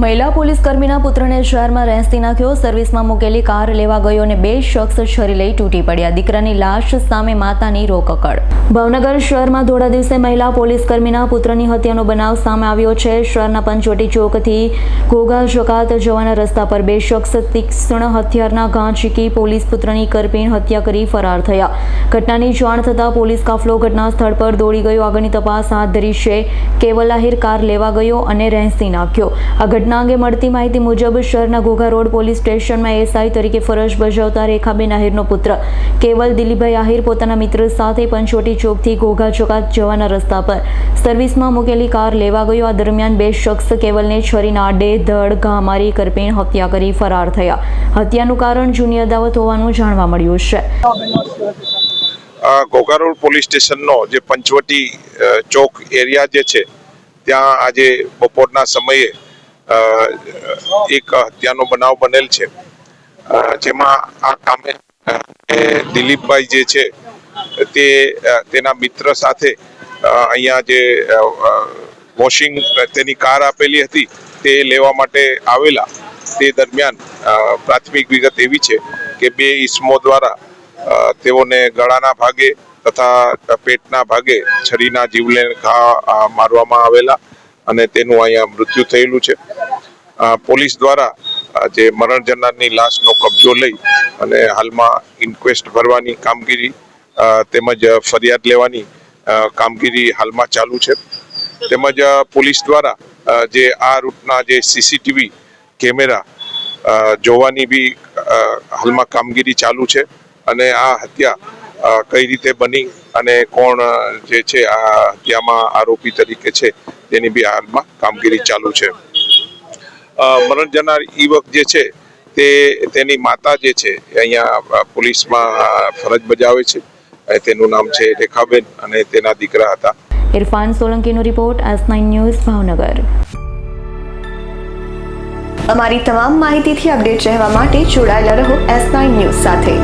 મહિલા પોલીસ કર્મીના પુત્રને શહેરમાં રેંસી નાખ્યો. સર્વિસમાં મૂકેલી કાર લેવા ગયો અને 2 શખ્સ છરી લઈ તૂટી પડ્યા. દીકરાની લાશ સામે માતાની રોકકળ. ભાવનગર શહેરમાં ધોળા દિવસે મહિલા પોલીસ કર્મીના પુત્રની હત્યાનો બનાવ સામે આવ્યો છે. શહેરના પંચવટી ચોકથી ઘોઘા જકાત જવાના રસ્તા પર 2 શખ્સ તીક્ષ્ણ હથિયારના ઘા ઝીકી પોલીસ પુત્રની કરપીણ હત્યા કરી ફરાર થયા. ઘટનાની જાણ થતાં પોલીસ કાફલો ઘટના સ્થળ પર દોડી ગયો. આગળની તપાસ હાથ ધરી છે. કેવલ આહિર કાર લેવા ગયો અને રેંસી નાખ્યો. આ ઘટના અંગે મળતી માહિતી મુજબ શહેરના ઘોઘા રોડ પોલીસ સ્ટેશનમાં એસઆઈ તરીકે ફરજ બજાવતા રેખાબેન આહિરનો પુત્ર કેવલ દિલીપભાઈ આહિર પોતાના મિત્ર સાથે પંચવટી ચોકથી ઘોઘા ચોકાત જવાના રસ્તા પર સર્વિસમાં મૂકેલી કાર લેવા ગયો. આ દરમિયાન 2 શખ્સ કેવલને છરીના આડે ધડ ઘા મારી કરપીણ હત્યા કરી ફરાર થયા. હત્યાનું કારણ જૂની અદાવત હોવાનું જાણવા મળ્યું છે. ઘોઘા રોડ પોલીસ સ્ટેશનનો જે પંચવટી ચોક એરિયા જે છે ત્યાં આજે બપોરના સમયે એક હત્યાનો બનાવ બનેલ છે, જેમાં આ કામે દિલીપભાઈ જે છે તે તેના મિત્ર સાથે અહીંયા જે વોશિંગ તેની કાર આપેલી હતી તે લેવા માટે આવેલા. તે દરમિયાન પ્રાથમિક વિગત એવી છે કે 2 ઈસમો દ્વારા તેઓને ગળાના ભાગે તથા પેટના ભાગે છરીના જીવલેણ ઘા મારવામાં આવેલા અને તેનું અહીંયા મૃત્યુ થયેલું છે. પોલીસ દ્વારા જે મરણ જનારની લાશનો કબજો લઈ અને હાલમાં ઇન્ક્વેસ્ટ ભરવાની કામગીરી તેમજ ફરિયાદ લેવાની કામગીરી હાલમાં ચાલુ છે. તેમજ પોલીસ દ્વારા જે આ રૂટના જે સીસીટીવી કેમેરા જોવાની બી હાલમાં કામગીરી ચાલુ છે અને આ હત્યા કઈ રીતે બની અને કોણ જે છે આ હત્યામાં આરોપી તરીકે છે તેની બી હાલમાં કામગીરી ચાલુ છે. મરણ જનાર યુવક જે છે તેની માતા જે છે અહીંયા પોલીસમાં ફરજ બજાવે છે. તેનું નામ છે રેખાબેન અને તેના દીકરા હતા. ઇરફાન સોલંકીનો રિપોર્ટ S9 ન્યૂઝ ભાવનગર. અમારી તમામ માહિતીથી અપડેટ રહેવા માટે જોડાયેલા રહો S9 ન્યૂઝ સાથે.